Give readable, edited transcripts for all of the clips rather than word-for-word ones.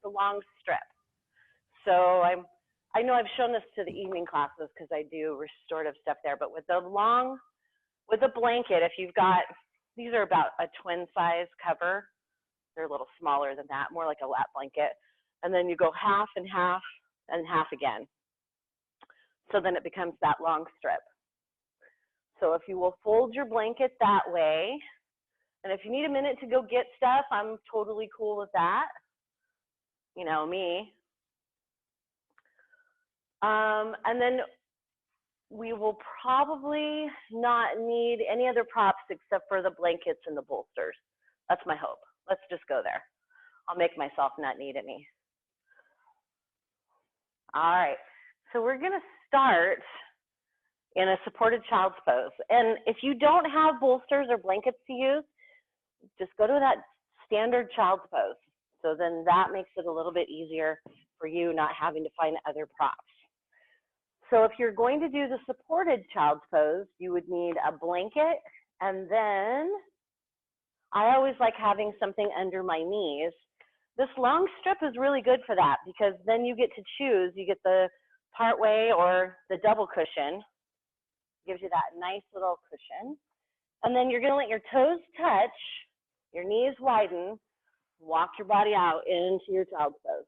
a long strip. So I know I've shown this to the evening classes because I do restorative stuff there, but with a blanket, if you've got, these are about a twin size cover. They're a little smaller than that, more like a lap blanket. And then you go half and half and half again. So then it becomes that long strip. So if you will fold your blanket that way, and if you need a minute to go get stuff, I'm totally cool with that. You know me. And then we will probably not need any other props except for the blankets and the bolsters. That's my hope. Let's just go there. I'll make myself not need any. All right, so we're gonna start in a supported child's pose. And if you don't have bolsters or blankets to use, just go to that standard child's pose. So then that makes it a little bit easier for you not having to find other props. So if you're going to do the supported child's pose, you would need a blanket, and then I always like having something under my knees. This long strip is really good for that because then you get to choose. You get the part way or the double cushion. Gives you that nice little cushion. And then you're gonna let your toes touch, your knees widen, walk your body out into your child's pose.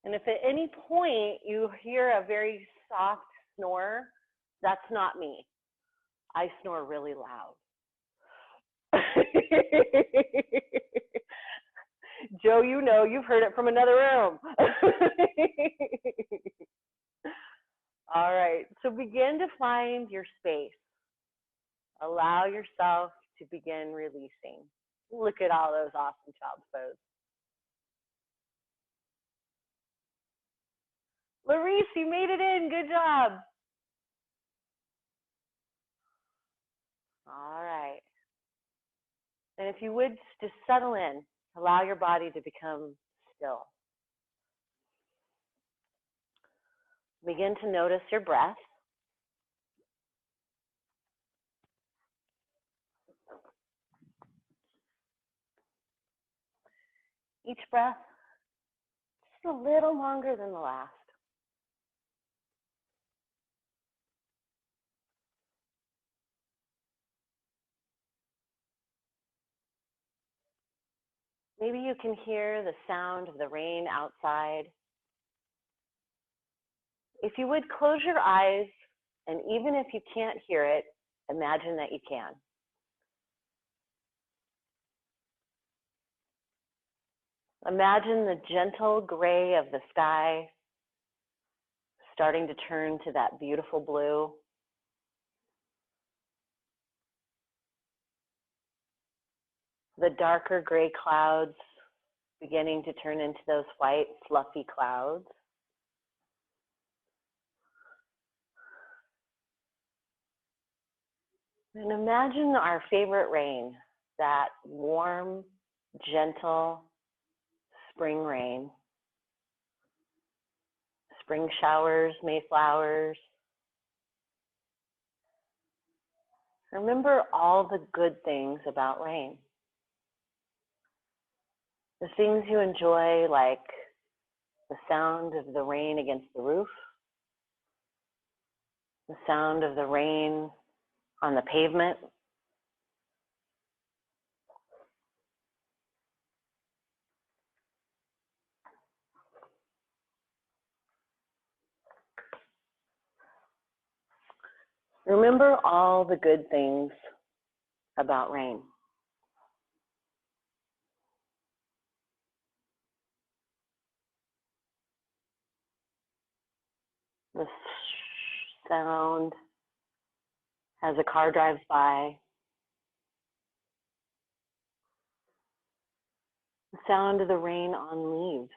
And if at any point you hear a very soft snore, that's not me. I snore really loud. Joe, you know, you've heard it from another room. All right, so begin to find your space. Allow yourself to begin releasing. Look at all those awesome child's poses. Larice, you made it in, good job. All right. And if you would, just settle in. Allow your body to become still. Begin to notice your breath. Each breath just a little longer than the last. Maybe you can hear the sound of the rain outside. If you would, close your eyes, and even if you can't hear it, imagine that you can. Imagine the gentle gray of the sky starting to turn to that beautiful blue. The darker gray clouds beginning to turn into those white, fluffy clouds. And imagine our favorite rain, that warm, gentle spring rain. Spring showers, Mayflowers. Remember all the good things about rain. The things you enjoy, like the sound of the rain against the roof, the sound of the rain on the pavement, remember all the good things about rain. The sound as a car drives by. The sound of the rain on leaves.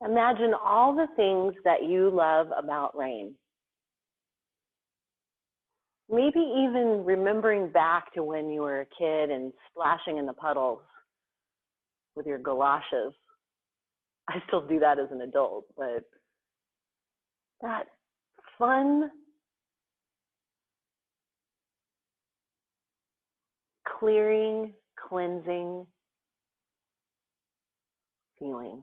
Imagine all the things that you love about rain. Maybe even remembering back to when you were a kid and splashing in the puddles with your galoshes. I still do that as an adult, but that fun, clearing, cleansing feeling.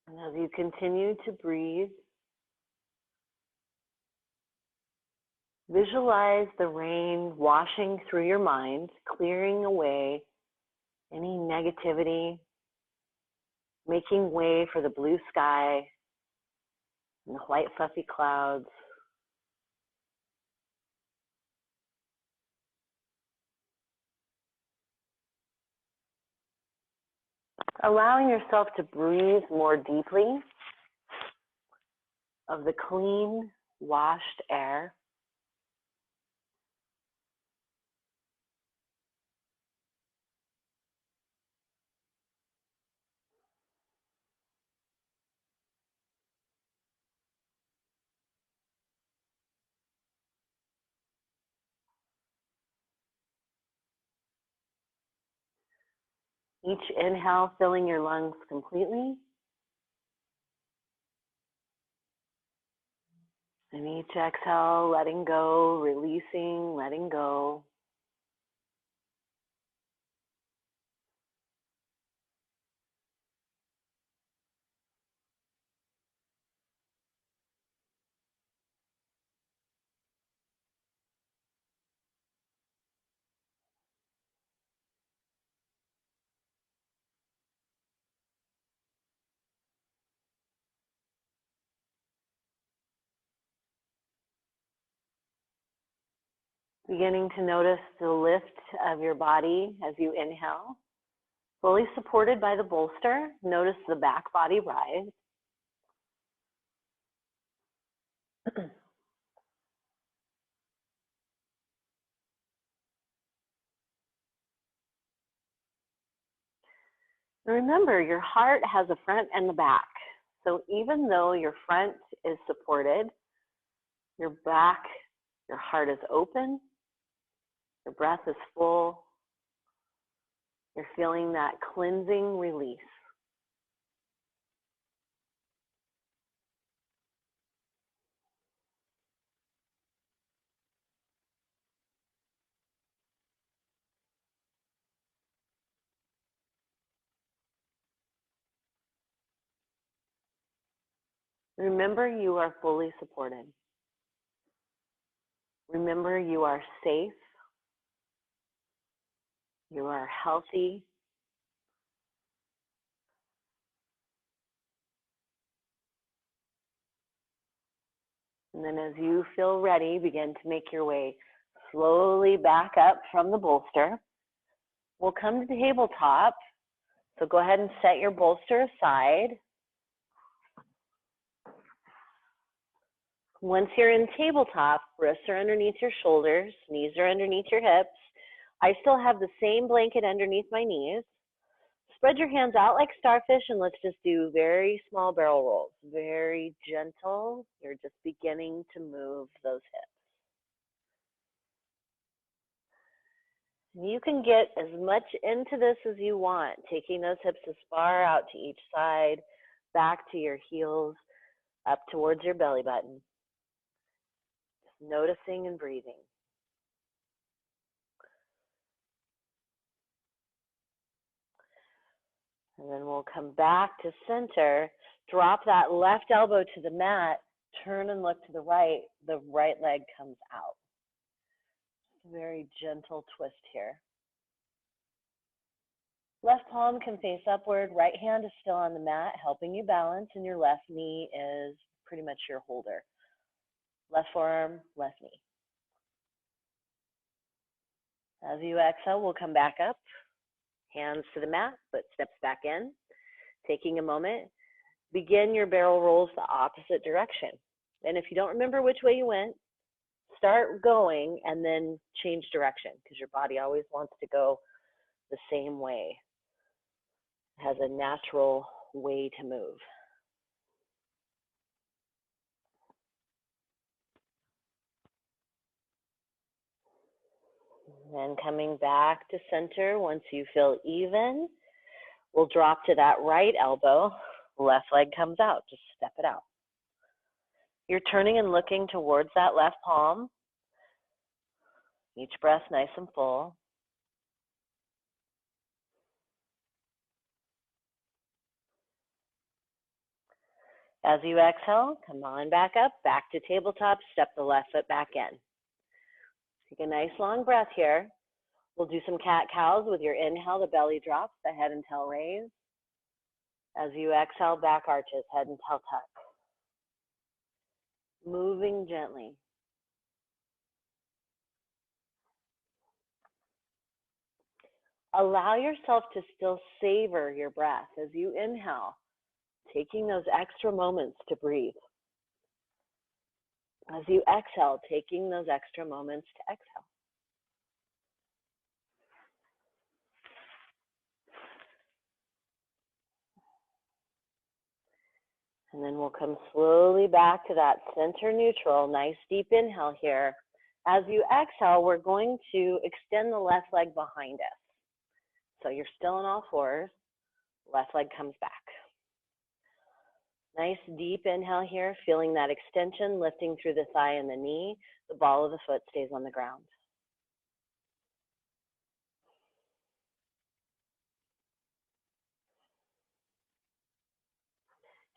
And as you continue to breathe, visualize the rain washing through your mind, clearing away any negativity, making way for the blue sky and the white fluffy clouds. Allowing yourself to breathe more deeply of the clean, washed air. Each inhale filling your lungs completely. And each exhale, letting go, releasing, letting go. Beginning to notice the lift of your body as you inhale. Fully supported by the bolster. Notice the back body rise. Remember, your heart has a front and the back. So even though your front is supported, your back, your heart is open, your breath is full, you're feeling that cleansing release. Remember, you are fully supported. Remember, you are safe. You are healthy. And then as you feel ready, begin to make your way slowly back up from the bolster. We'll come to the tabletop. So go ahead and set your bolster aside. Once you're in tabletop, wrists are underneath your shoulders, knees are underneath your hips. I still have the same blanket underneath my knees. Spread your hands out like starfish and let's just do very small barrel rolls. Very gentle. You're just beginning to move those hips. You can get as much into this as you want, taking those hips as far out to each side, back to your heels, up towards your belly button. Just noticing and breathing. And then we'll come back to center, drop that left elbow to the mat, turn and look to the right leg comes out. Very gentle twist here. Left palm can face upward, right hand is still on the mat, helping you balance, and your left knee is pretty much your holder. Left forearm, left knee. As you exhale, we'll come back up, hands to the mat, foot steps back in, taking a moment. begin your barrel rolls the opposite direction. And if you don't remember which way you went, start going and then change direction, because your body always wants to go the same way. It has a natural way to move. And then coming back to center, once you feel even, we'll drop to that right elbow, left leg comes out, just step it out. You're turning and looking towards that left palm. Each breath nice and full. As you exhale, come on back up, back to tabletop, step the left foot back in. Take a nice long breath here. We'll do some cat-cows. With your inhale, the belly drops, the head and tail raise. As you exhale, back arches, head and tail tuck. Moving gently. Allow yourself to still savor your breath as you inhale, taking those extra moments to breathe. As you exhale, taking those extra moments to exhale. And then we'll come slowly back to that center neutral, nice deep inhale here. As you exhale, we're going to extend the left leg behind us. So you're still on all fours, left leg comes back. Nice deep inhale here, feeling that extension, lifting through the thigh and the knee. The ball of the foot stays on the ground.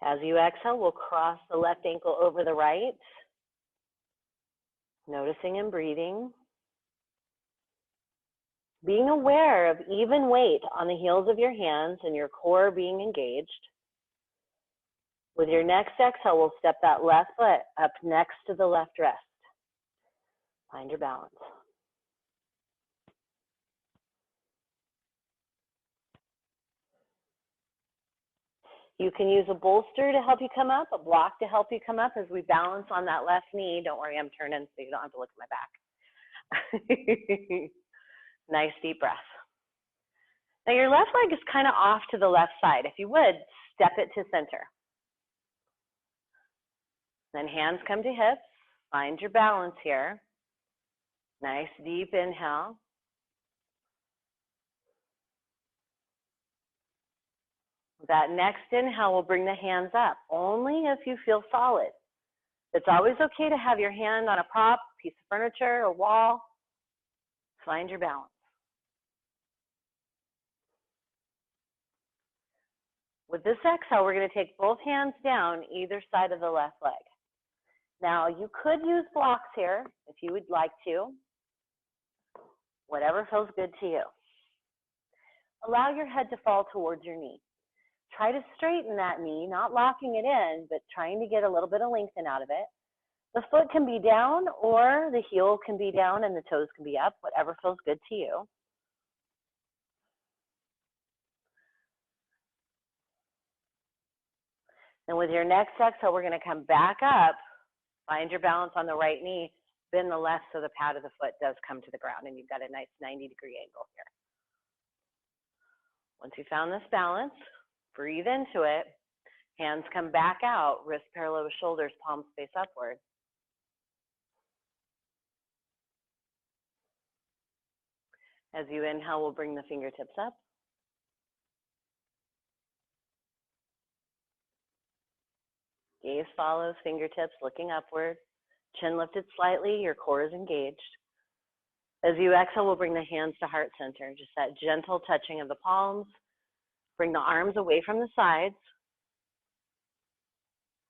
As you exhale, we'll cross the left ankle over the right, noticing and breathing. Being aware of even weight on the heels of your hands and your core being engaged. With your next exhale, we'll step that left foot up next to the left wrist. Find your balance. You can use a bolster to help you come up, a block to help you come up as we balance on that left knee. Don't worry, I'm turning so you don't have to look at my back. Nice deep breath. Now your left leg is kind of off to the left side. If you would, step it to center. Then hands come to hips. Find your balance here. Nice deep inhale. That next inhale will bring the hands up, only if you feel solid. It's always okay to have your hand on a prop, piece of furniture, or wall. Find your balance. With this exhale, we're going to take both hands down either side of the left leg. Now, you could use blocks here if you would like to. Whatever feels good to you. Allow your head to fall towards your knee. Try to straighten that knee, not locking it in, but trying to get a little bit of lengthen out of it. The foot can be down or the heel can be down and the toes can be up, whatever feels good to you. And with your next exhale, we're going to come back up, find your balance on the right knee, bend the left so the pad of the foot does come to the ground and you've got a nice 90-degree angle here. Once you found this balance, breathe into it. Hands come back out, wrist parallel with shoulders, palms face upward. As you inhale, we'll bring the fingertips up. Gaze follows, fingertips looking upward. Chin lifted slightly, your core is engaged. As you exhale, we'll bring the hands to heart center, just that gentle touching of the palms. Bring the arms away from the sides.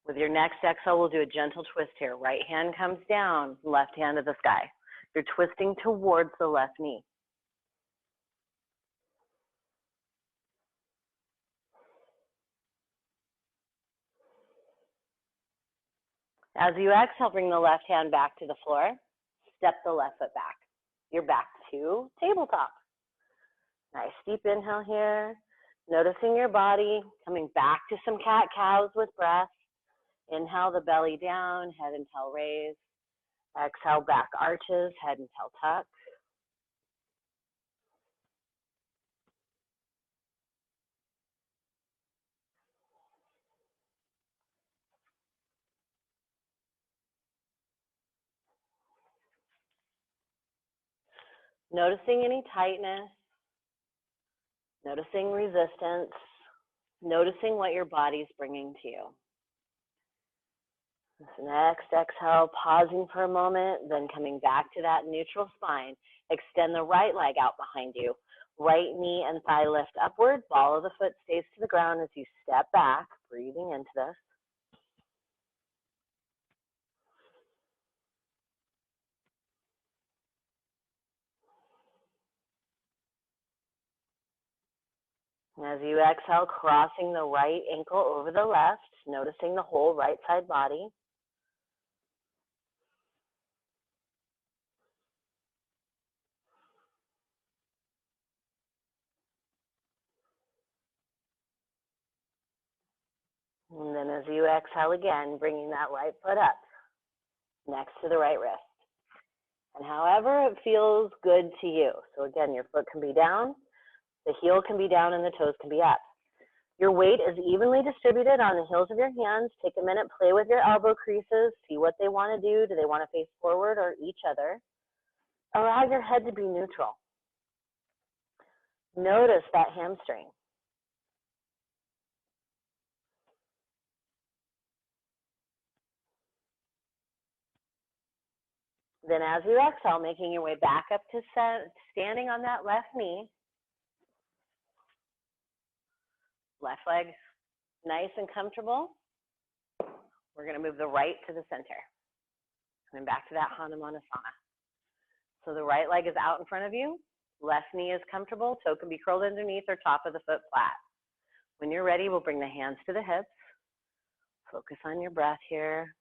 With your next exhale, we'll do a gentle twist here. Right hand comes down, left hand to the sky. You're twisting towards the left knee. As you exhale, bring the left hand back to the floor. Step the left foot back. You're back to tabletop. Nice deep inhale here. Noticing your body, coming back to some cat-cows with breath. Inhale the belly down, head and tail raise. Exhale, back arches, head and tail tuck. Noticing any tightness, noticing resistance, noticing what your body's bringing to you. This next exhale, pausing for a moment, then coming back to that neutral spine. Extend the right leg out behind you. Right knee and thigh lift upward. Ball of the foot stays to the ground as you step back, breathing into this. And as you exhale, crossing the right ankle over the left, noticing the whole right side body. And then as you exhale again, bringing that right foot up next to the right wrist. And however it feels good to you. So again, your foot can be down, the heel can be down, and the toes can be up. Your weight is evenly distributed on the heels of your hands. Take a minute, play with your elbow creases, see what they want to do. Do they want to face forward or each other? Allow your head to be neutral. Notice that hamstring. Then as you exhale, making your way back up to standing on that left knee. Left leg nice and comfortable. We're going to move the right to the center. Coming back to that Hanumanasana. So the right leg is out in front of you. Left knee is comfortable. Toe can be curled underneath or top of the foot flat. When you're ready, we'll bring the hands to the hips. Focus on your breath here.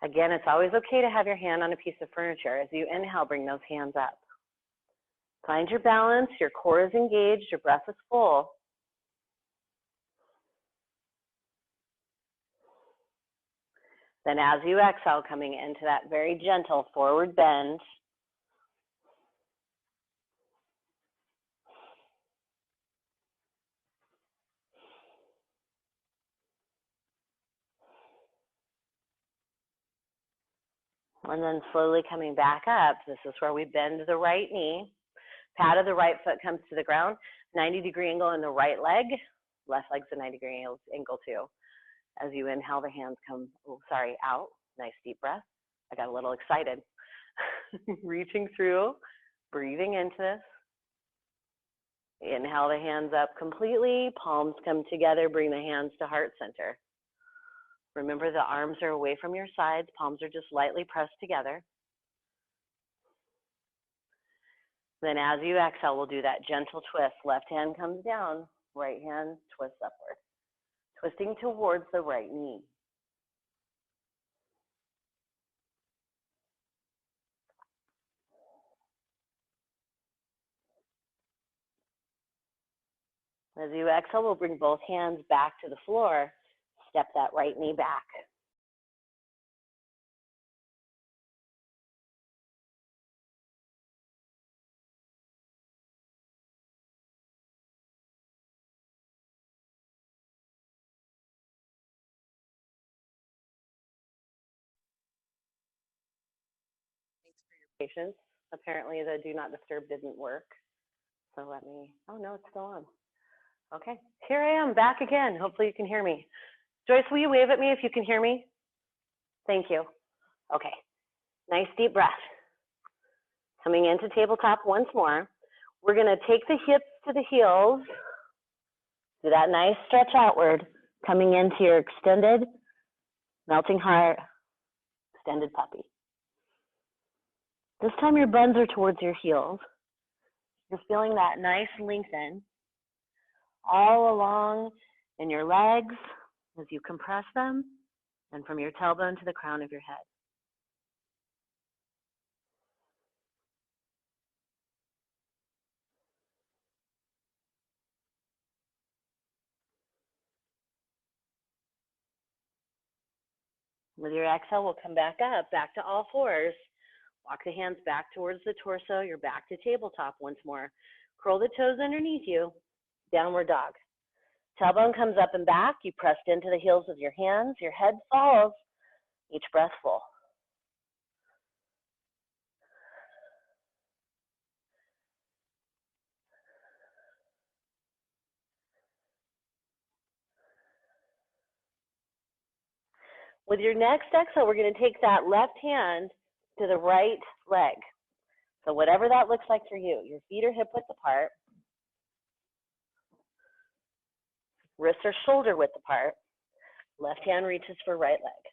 Again, it's always okay to have your hand on a piece of furniture. As you inhale, bring those hands up. Find your balance. Your core is engaged. Your breath is full. Then as you exhale, coming into that very gentle forward bend. And then slowly coming back up. This is where we bend the right knee. Pad of the right foot comes to the ground. 90-degree angle in the right leg. Left leg's a 90-degree angle too. As you inhale, the hands come, out. Nice deep breath. I got a little excited. Reaching through, breathing into this. Inhale the hands up completely. Palms come together. Bring the hands to heart center. Remember, the arms are away from your sides. Palms are just lightly pressed together. Then as you exhale, we'll do that gentle twist. Left hand comes down, right hand twists upward. Twisting towards the right knee. As you exhale, we'll bring both hands back to the floor. Step that right knee back. Thanks for your patience. Apparently the do not disturb didn't work. So let me, oh no, it's still on. Okay, here I am back again. Hopefully you can hear me. Joyce, will you wave at me if you can hear me? Thank you. Okay, nice deep breath. Coming into tabletop once more. We're gonna take the hips to the heels. Do that nice stretch outward, coming into your extended melting heart, extended puppy. This time your buns are towards your heels. You're feeling that nice lengthen all along in your legs as you compress them, and from your tailbone to the crown of your head. With your exhale, we'll come back up, back to all fours. Walk the hands back towards the torso. You're back to tabletop once more. Curl the toes underneath you. Downward dog. Tailbone comes up and back. You pressed into the heels with your hands. Your head falls. Each breath full. With your next exhale, we're going to take that left hand to the right leg. So whatever that looks like for you. Your feet are hip width apart. Wrists are shoulder width apart. Left hand reaches for right leg.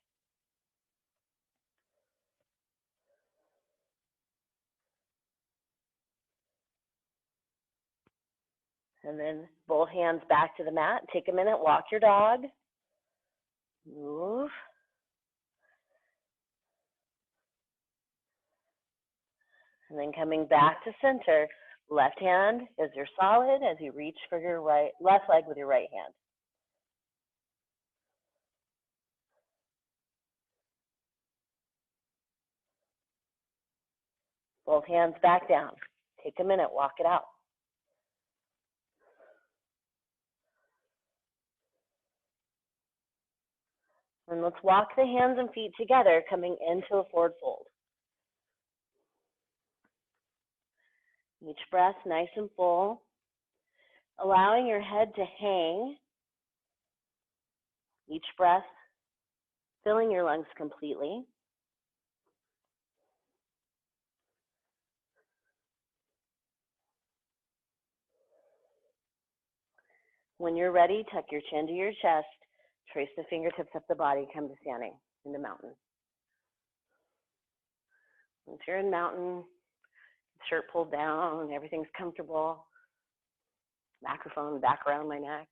And then both hands back to the mat. Take a minute, walk your dog. Move. And then coming back to center, left hand is your solid as you reach for your left leg with your right hand. Both hands back down. Take a minute, walk it out. And let's walk the hands and feet together, coming into a forward fold. Each breath nice and full, allowing your head to hang. Each breath filling your lungs completely. When you're ready, tuck your chin to your chest, trace the fingertips up the body, come to standing in the mountain. Once you're in mountain, shirt pulled down, everything's comfortable. Microphone back around my neck.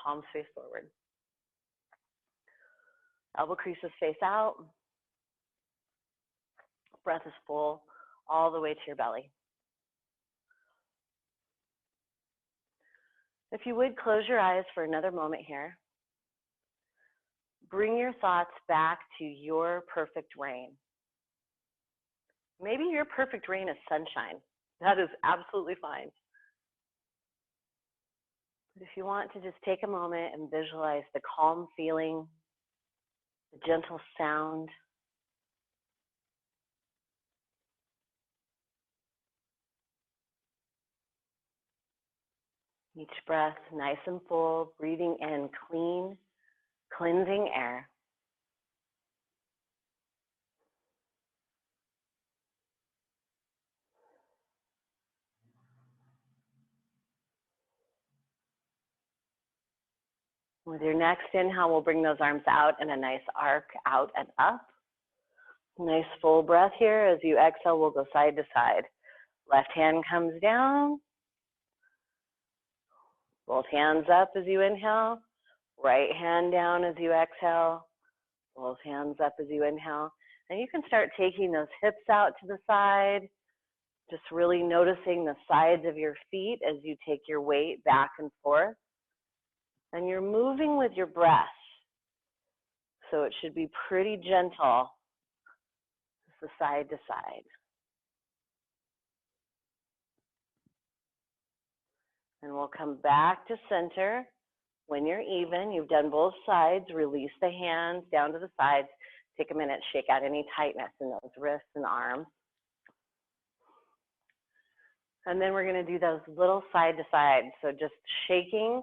Palms face forward. Elbow creases face out. Breath is full all the way to your belly. If you would, close your eyes for another moment here. Bring your thoughts back to your perfect rain. Maybe your perfect rain is sunshine. That is absolutely fine. But if you want to just take a moment and visualize the calm feeling, the gentle sound, each breath nice and full, breathing in clean, cleansing air. With your next inhale, we'll bring those arms out in a nice arc, out and up. Nice full breath here. As you exhale, we'll go side to side. Left hand comes down. Both hands up as you inhale. Right hand down as you exhale. Both hands up as you inhale. And you can start taking those hips out to the side. Just really noticing the sides of your feet as you take your weight back and forth. And you're moving with your breath. So it should be pretty gentle, just side to side. And we'll come back to center. When you're even, you've done both sides, release the hands down to the sides. Take a minute, shake out any tightness in those wrists and arms. And then we're going to do those little side to side. So just shaking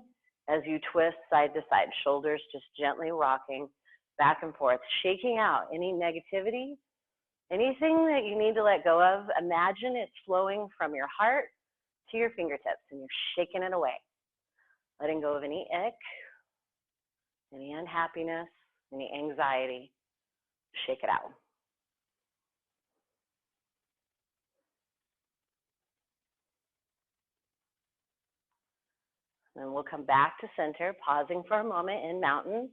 as you twist side to side, shoulders just gently rocking back and forth, shaking out any negativity, anything that you need to let go of. Imagine it's flowing from your heart to your fingertips and you're shaking it away. Letting go of any ick, any unhappiness, any anxiety. Shake it out. And we'll come back to center, pausing for a moment in mountain.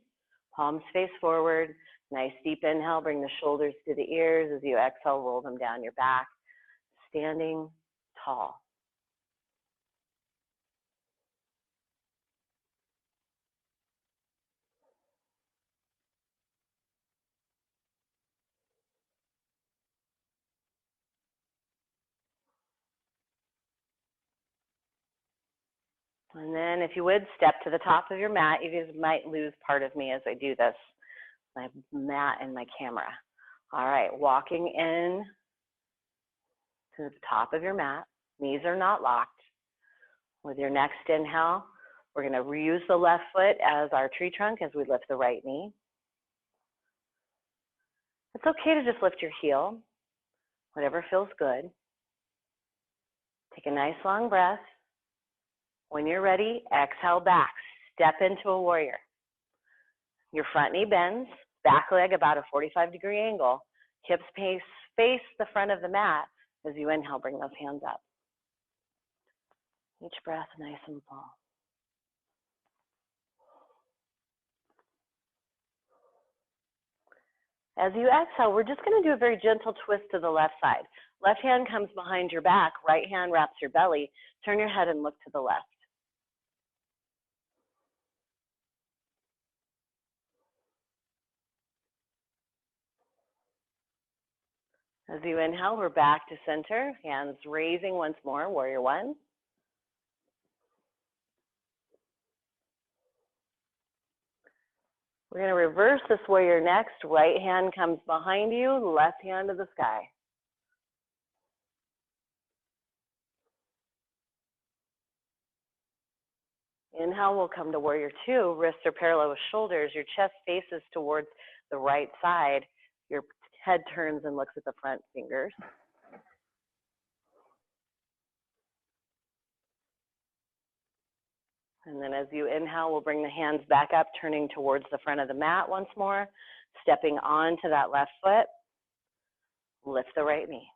Palms face forward. Nice deep inhale. Bring the shoulders to the ears. As you exhale, roll them down your back. Standing tall. And then if you would, step to the top of your mat. You guys might lose part of me as I do this, my mat and my camera. All right, walking in to the top of your mat. Knees are not locked. With your next inhale, we're going to reuse the left foot as our tree trunk as we lift the right knee. It's okay to just lift your heel, whatever feels good. Take a nice long breath. When you're ready, exhale back. Step into a warrior. Your front knee bends, back leg about a 45-degree angle. Hips face the front of the mat. As you inhale, bring those hands up. Each breath nice and full. As you exhale, we're just going to do a very gentle twist to the left side. Left hand comes behind your back, right hand wraps your belly. Turn your head and look to the left. As you inhale, we're back to center, hands raising once more, warrior one. We're going to reverse this warrior next. Right hand comes behind you, left hand to the sky. Inhale, we'll come to warrior two. Wrists are parallel with shoulders. Your chest faces towards the right side. Your head turns and looks at the front fingers. And then as you inhale, we'll bring the hands back up, turning towards the front of the mat once more, stepping onto that left foot. Lift the right knee.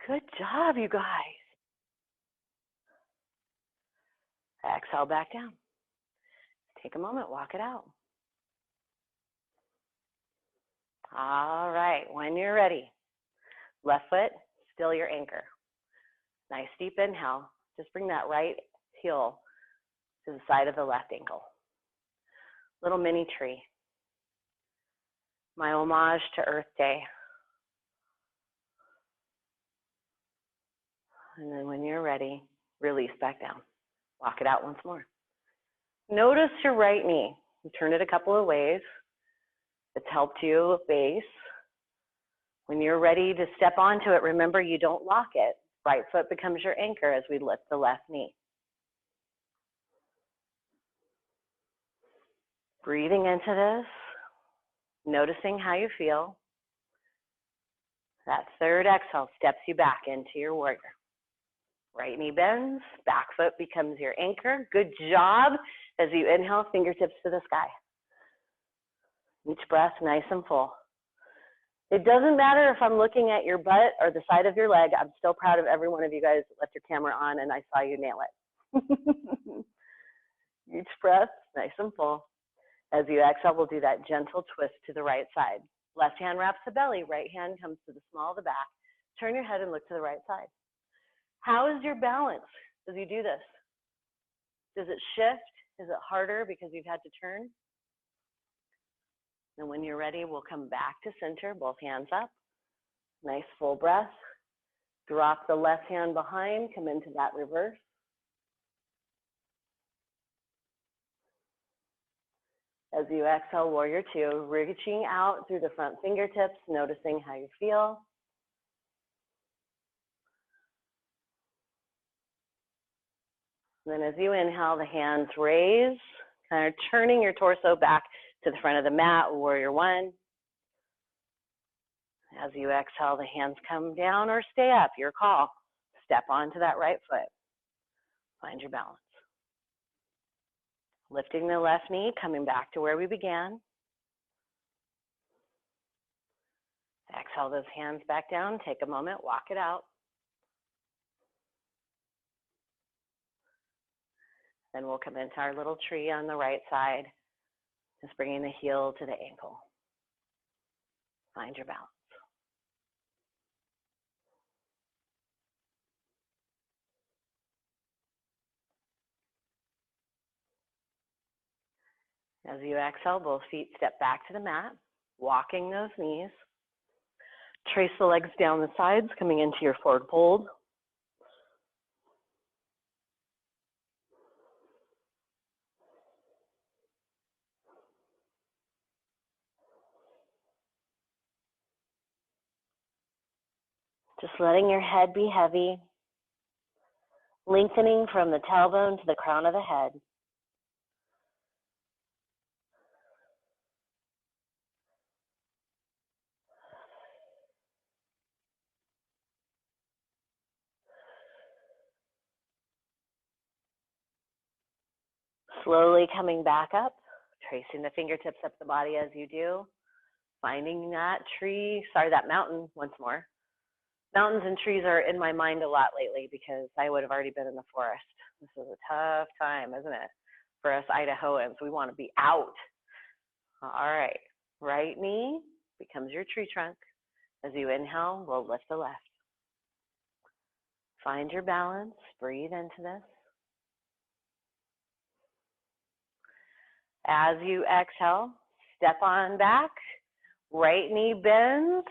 Good job, you guys. Exhale back down. Take a moment, walk it out. All right, when you're ready, left foot, still your anchor. Nice deep inhale. Just bring that right heel to the side of the left ankle. Little mini tree. My homage to Earth Day. And then when you're ready, release back down. Walk it out once more. Notice your right knee. You turn it a couple of ways. It's helped you base. When you're ready to step onto it, remember you don't lock it. Right foot becomes your anchor as we lift the left knee. Breathing into this, noticing how you feel. That third exhale steps you back into your warrior. Right knee bends, back foot becomes your anchor. Good job. As you inhale, fingertips to the sky. Each breath nice and full. It doesn't matter if I'm looking at your butt or the side of your leg. I'm still proud of every one of you guys that left your camera on and I saw you nail it. Each breath nice and full. As you exhale, we'll do that gentle twist to the right side. Left hand wraps the belly, right hand comes to the small of the back. Turn your head and look to the right side. How is your balance as you do this? Does it shift? Is it harder because you've had to turn? And when you're ready, we'll come back to center, both hands up. Nice full breath. Drop the left hand behind, come into that reverse. As you exhale, warrior two, reaching out through the front fingertips, noticing how you feel. Then as you inhale, the hands raise, kind of turning your torso back to the front of the mat, warrior one. As you exhale, the hands come down or stay up, your call. Step onto that right foot. Find your balance. Lifting the left knee, coming back to where we began. Exhale those hands back down. Take a moment, walk it out. Then we'll come into our little tree on the right side, just bringing the heel to the ankle. Find your balance. As you exhale, both feet step back to the mat, walking those knees. Trace the legs down the sides, coming into your forward fold. Just letting your head be heavy, lengthening from the tailbone to the crown of the head. Slowly coming back up, tracing the fingertips up the body as you do, finding that that mountain once more. Mountains and trees are in my mind a lot lately because I would have already been in the forest. This is a tough time, isn't it? For us Idahoans, we want to be out. All right, right knee becomes your tree trunk. As you inhale, we'll lift the left. Find your balance, breathe into this. As you exhale, step on back, right knee bends,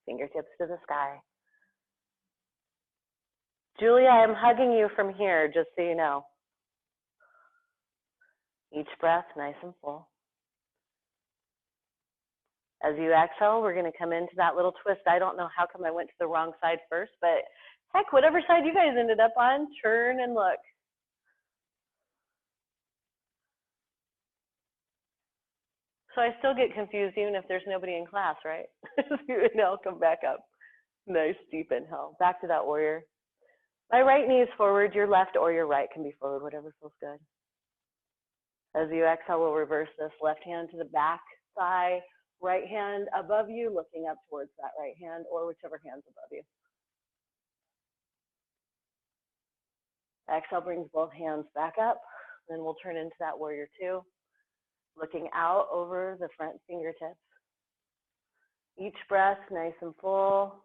fingertips to the sky. Julia, I'm hugging you from here, just so you know. Each breath nice and full. As you exhale, we're going to come into that little twist. I don't know how come I went to the wrong side first, but heck, whatever side you guys ended up on, turn and look. So I still get confused even if there's nobody in class, right? You inhale, come back up. Nice deep inhale. Back to that warrior. My right knee is forward, your left or your right can be forward, whatever feels good. As you exhale, we'll reverse this. Left hand to the back thigh, right hand above you, looking up towards that right hand or whichever hand's above you. Exhale brings both hands back up. Then we'll turn into that warrior two, looking out over the front fingertips. Each breath nice and full,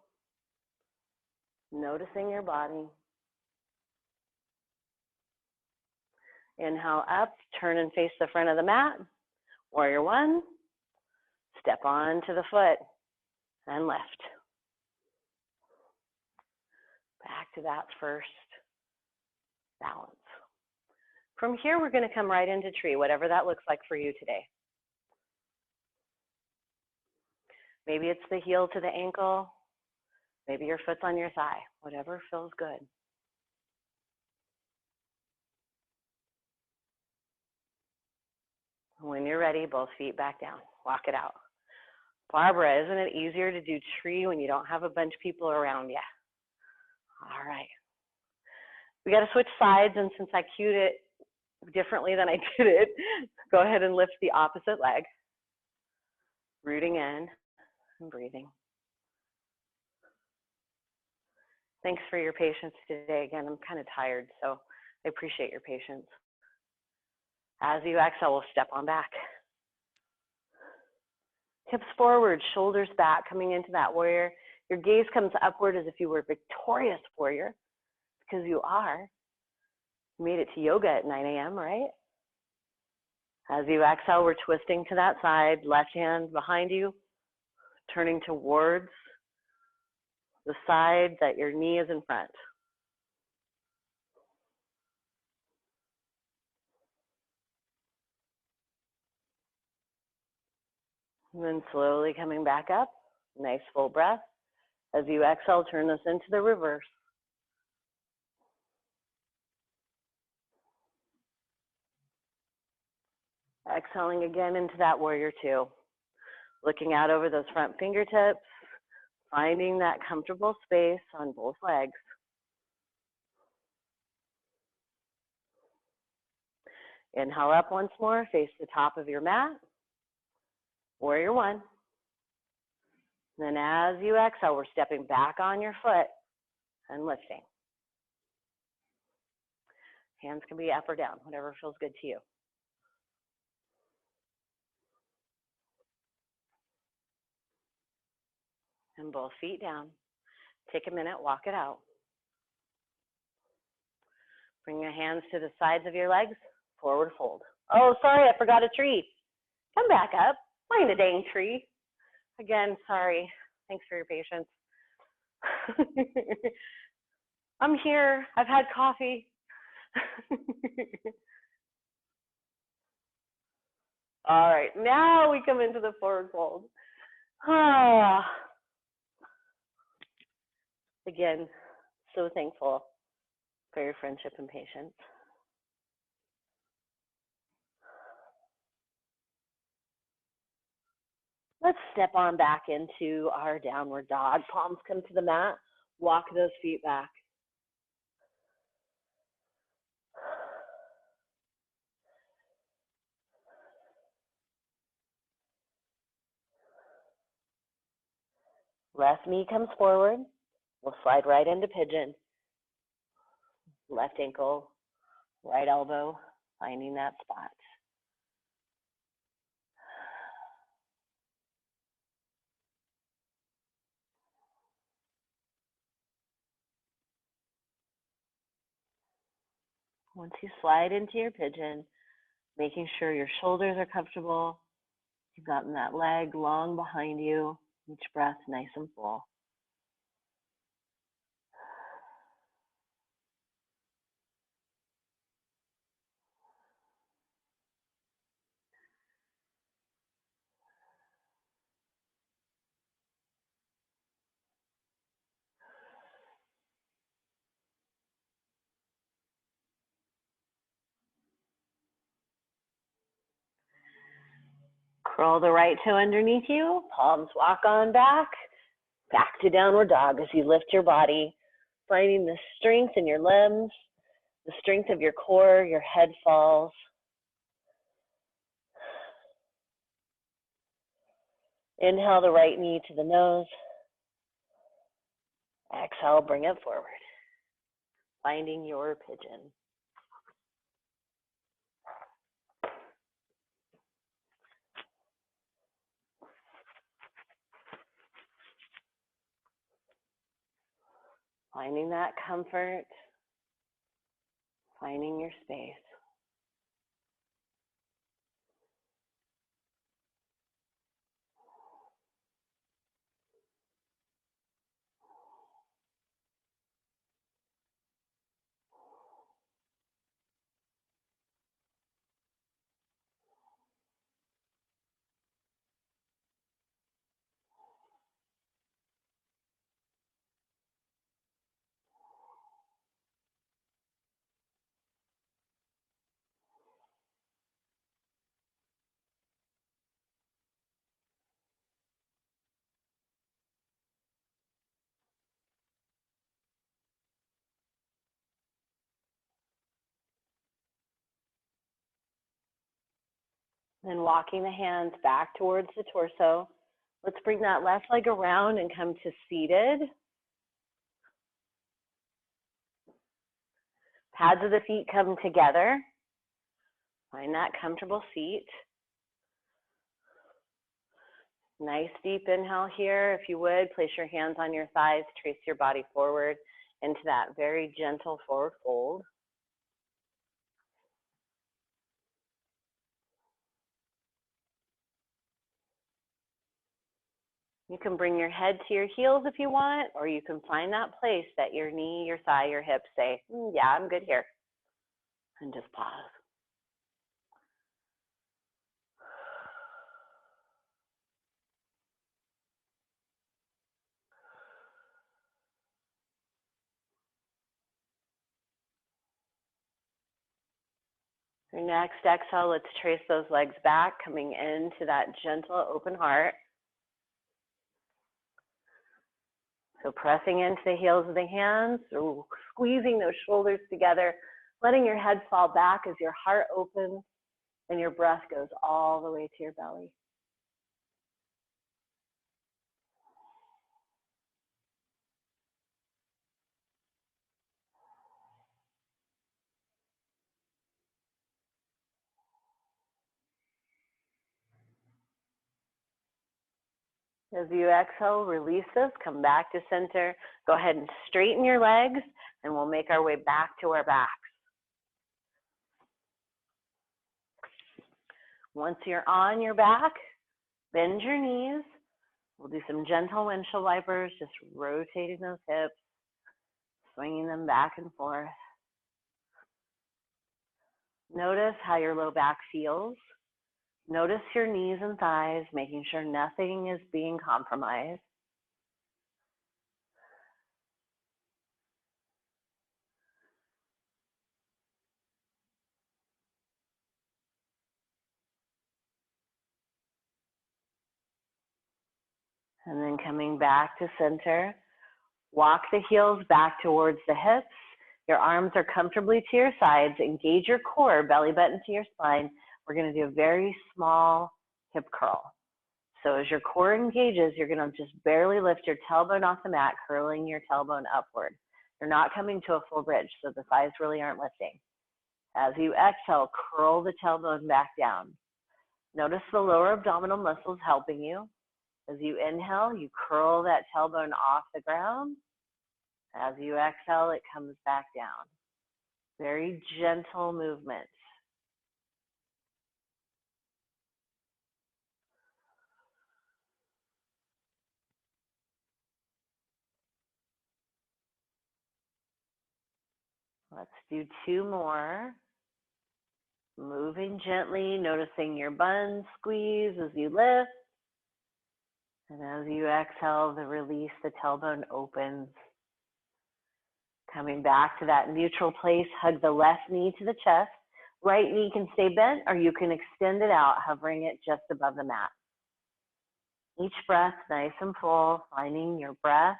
noticing your body. Inhale up, turn and face the front of the mat. Warrior one, step onto the foot and lift. Back to that first balance. From here, we're going to come right into tree, whatever that looks like for you today. Maybe it's the heel to the ankle. Maybe your foot's on your thigh, whatever feels good. When you're ready, both feet back down. Walk it out. Barbara, isn't it easier to do tree when you don't have a bunch of people around you? All right. We got to switch sides, and since I cued it differently than I did it, go ahead and lift the opposite leg. Rooting in and breathing. Thanks for your patience today. Again, I'm kind of tired, so I appreciate your patience. As you exhale, we'll step on back. Hips forward, shoulders back, coming into that warrior. Your gaze comes upward as if you were a victorious warrior, because you are. You made it to yoga at 9 a.m., right? As you exhale, we're twisting to that side, left hand behind you, turning towards the side that your knee is in front. And then slowly coming back up, nice full breath. As you exhale, turn this into the reverse. Exhaling again into that warrior two. Looking out over those front fingertips, finding that comfortable space on both legs. Inhale up once more, face the top of your mat. Warrior one. Then as you exhale, we're stepping back on your foot and lifting. Hands can be up or down, whatever feels good to you. And both feet down. Take a minute, walk it out. Bring your hands to the sides of your legs, forward fold. Oh, sorry, I forgot a tree. Come back up, find a dang tree. Again, sorry, thanks for your patience. I'm here, I've had coffee. All right, now we come into the forward fold. Again, so thankful for your friendship and patience. Let's step on back into our downward dog. Palms come to the mat. Walk those feet back. Left knee comes forward. We'll slide right into pigeon. Left ankle, right elbow, finding that spot. Once you slide into your pigeon, making sure your shoulders are comfortable, you've gotten that leg long behind you, each breath nice and full. Curl the right toe underneath you, palms walk on back to downward dog as you lift your body, finding the strength in your limbs, the strength of your core, your head falls. Inhale the right knee to the nose. Exhale, bring it forward, finding your pigeon. Finding that comfort, finding your space. Then walking the hands back towards the torso. Let's bring that left leg around and come to seated. Pads of the feet come together. Find that comfortable seat. Nice deep inhale here. If you would, place your hands on your thighs, trace your body forward into that very gentle forward fold. You can bring your head to your heels if you want, or you can find that place that your knee, your thigh, your hips say, yeah, I'm good here. And just pause. Your next exhale, let's trace those legs back, coming into that gentle open heart. So pressing into the heels of the hands, squeezing those shoulders together, letting your head fall back as your heart opens and your breath goes all the way to your belly. As you exhale, release this, come back to center. Go ahead and straighten your legs, and we'll make our way back to our backs. Once you're on your back, bend your knees. We'll do some gentle windshield wipers, just rotating those hips, swinging them back and forth. Notice how your low back feels. Notice your knees and thighs, making sure nothing is being compromised. And then coming back to center, walk the heels back towards the hips. Your arms are comfortably to your sides. Engage your core, belly button to your spine. We're going to do a very small hip curl. So as your core engages, you're going to just barely lift your tailbone off the mat, curling your tailbone upward. You're not coming to a full bridge, so the thighs really aren't lifting. As you exhale, curl the tailbone back down. Notice the lower abdominal muscles helping you. As you inhale, you curl that tailbone off the ground. As you exhale, it comes back down. Very gentle movement. Let's do 2 more. Moving gently, noticing your buns squeeze as you lift. And as you exhale, the release, the tailbone opens. Coming back to that neutral place, hug the left knee to the chest. Right knee can stay bent, or you can extend it out, hovering it just above the mat. Each breath nice and full, finding your breath.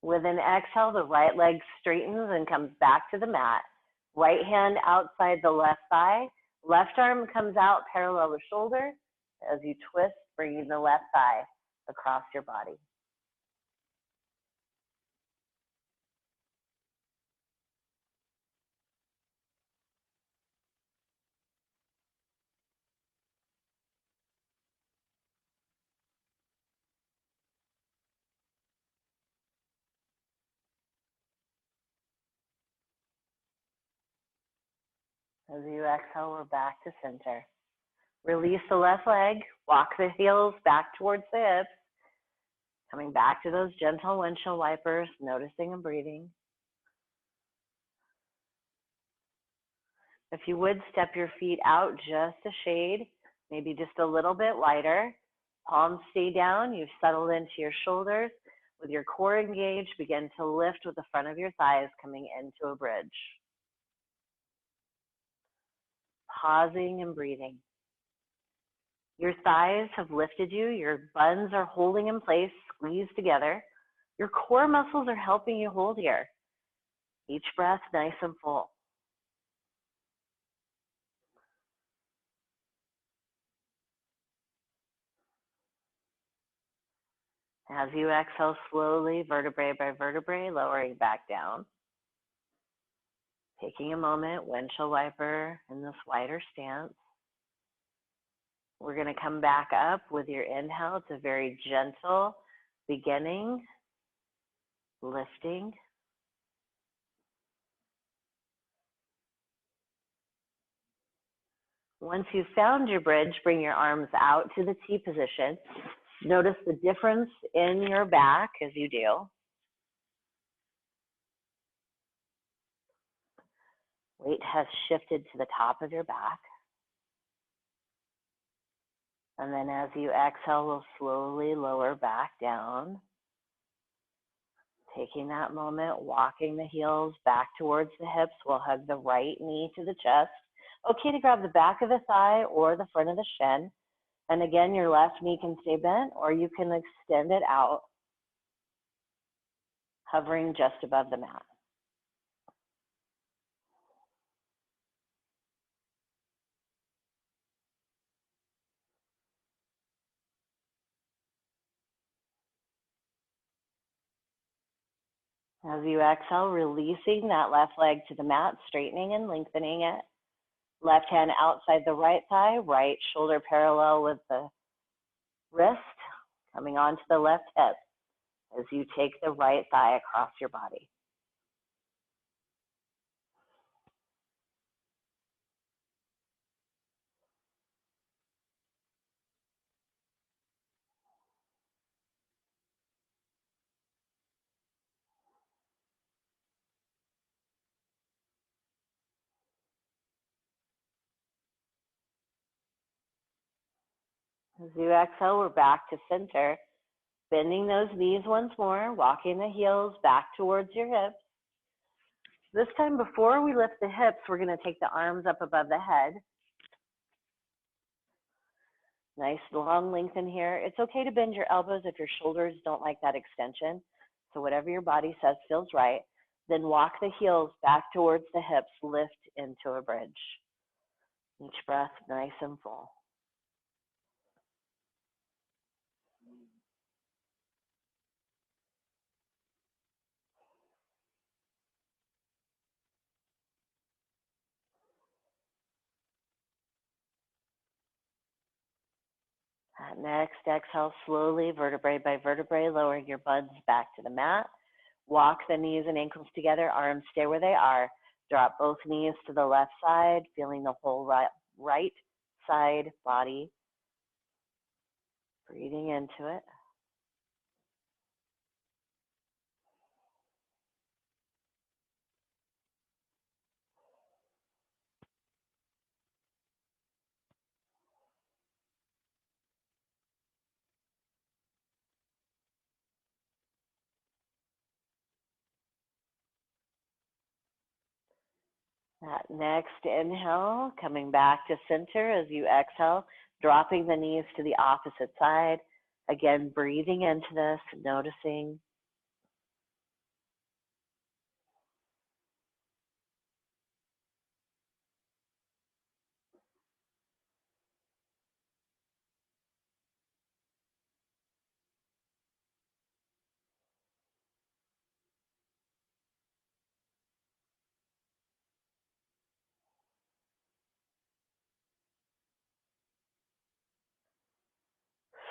With an exhale, the right leg straightens and comes back to the mat. Right hand outside the left thigh. Left arm comes out parallel to shoulder as you twist, bringing the left thigh across your body. As you exhale, we're back to center. Release the left leg, walk the heels back towards the hips, coming back to those gentle windshield wipers, noticing and breathing. If you would, step your feet out just a shade, maybe just a little bit wider. Palms stay down, you've settled into your shoulders. With your core engaged, begin to lift with the front of your thighs coming into a bridge. Pausing and breathing. Your thighs have lifted you, your buns are holding in place, squeezed together. Your core muscles are helping you hold here. Each breath nice and full. As you exhale slowly, vertebrae by vertebrae, lowering back down. Taking a moment, windshield wiper in this wider stance. We're going to come back up with your inhale. It's a very gentle beginning, lifting. Once you've found your bridge, bring your arms out to the T position. Notice the difference in your back as you do. Weight has shifted to the top of your back. And then as you exhale, we'll slowly lower back down. Taking that moment, walking the heels back towards the hips. We'll hug the right knee to the chest. Okay to grab the back of the thigh or the front of the shin. And again, your left knee can stay bent or you can extend it out, hovering just above the mat. As you exhale, releasing that left leg to the mat, straightening and lengthening it. Left hand outside the right thigh, right shoulder parallel with the wrist, coming onto the left hip as you take the right thigh across your body. As you exhale, we're back to center. Bending those knees once more, walking the heels back towards your hips. This time, before we lift the hips, we're going to take the arms up above the head. Nice long lengthen here. It's okay to bend your elbows if your shoulders don't like that extension. So whatever your body says feels right. Then walk the heels back towards the hips, lift into a bridge. Each breath nice and full. That next exhale, slowly, vertebrae by vertebrae, lowering your buns back to the mat. Walk the knees and ankles together, arms stay where they are. Drop both knees to the left side, feeling the whole right side body. Breathing into it. That next inhale, coming back to center as you exhale, dropping the knees to the opposite side. Again, breathing into this, noticing.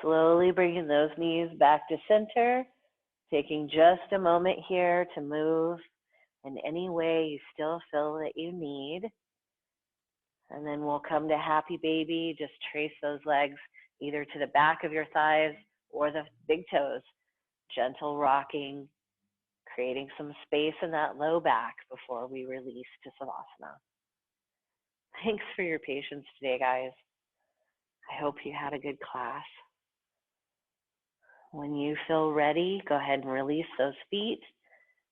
Slowly bringing those knees back to center, taking just a moment here to move in any way you still feel that you need. And then we'll come to happy baby. Just trace those legs either to the back of your thighs or the big toes. Gentle rocking, creating some space in that low back before we release to Savasana. Thanks for your patience today, guys. I hope you had a good class. When you feel ready, go ahead and release those feet.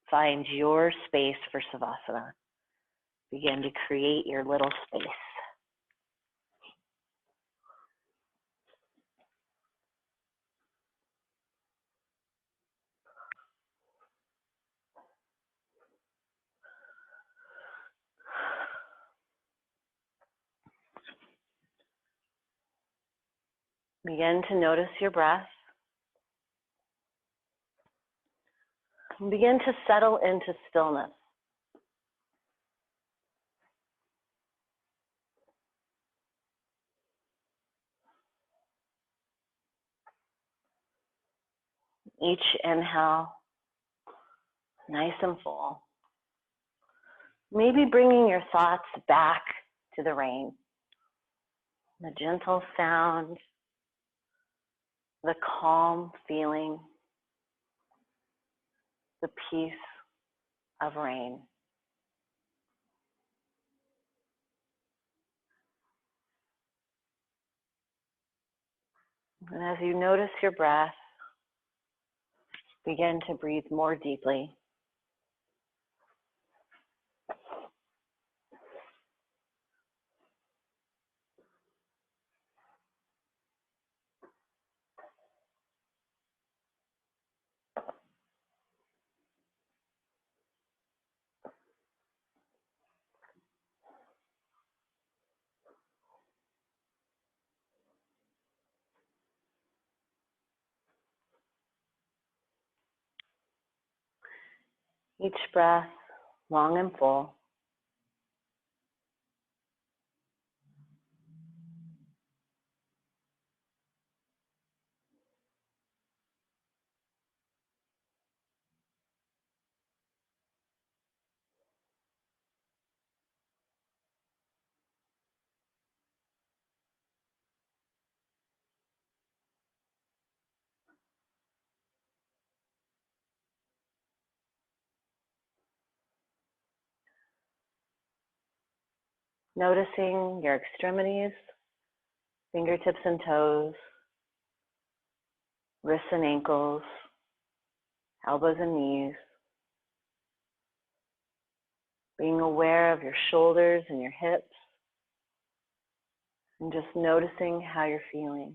Find your space for Savasana. Begin to create your little space. Begin to notice your breath. And begin to settle into stillness. Each inhale, nice and full. Maybe bringing your thoughts back to the rain. The gentle sound, the calm feeling, the peace of rain. And as you notice your breath, begin to breathe more deeply. Each breath long and full. Noticing your extremities, fingertips and toes, wrists and ankles, elbows and knees. Being aware of your shoulders and your hips, and just noticing how you're feeling.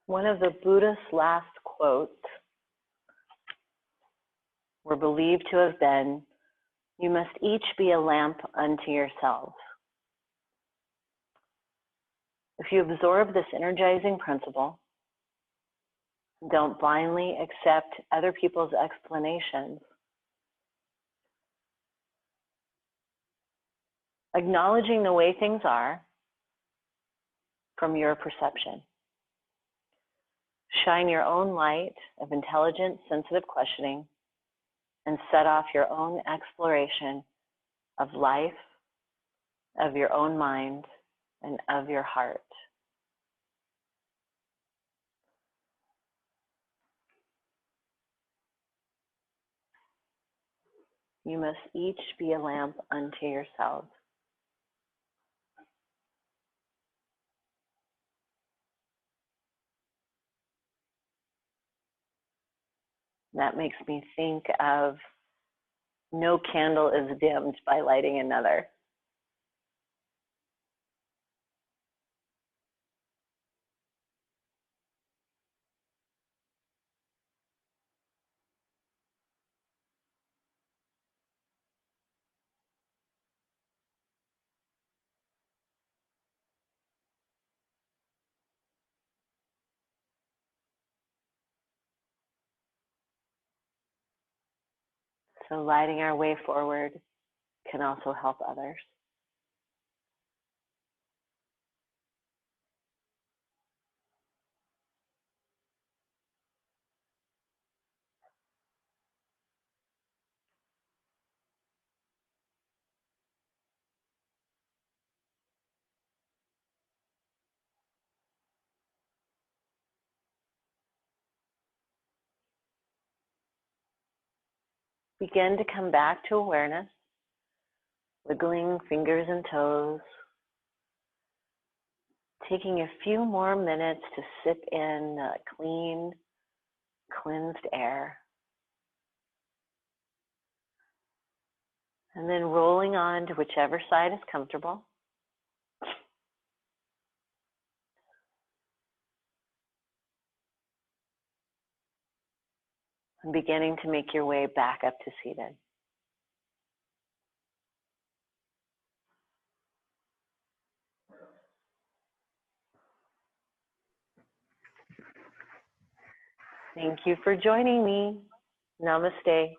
One of the Buddha's last quotes were believed to have been, "You must each be a lamp unto yourselves." If you absorb this energizing principle, don't blindly accept other people's explanations. Acknowledging the way things are from your perception. Shine your own light of intelligent, sensitive questioning and set off your own exploration of life, of your own mind, and of your heart. You must each be a lamp unto yourselves. That makes me think of no candle is dimmed by lighting another. So lighting our way forward can also help others. Begin to come back to awareness, wiggling fingers and toes, taking a few more minutes to sip in clean, cleansed air. And then rolling on to whichever side is comfortable. And beginning to make your way back up to seated. Thank you for joining me. Namaste.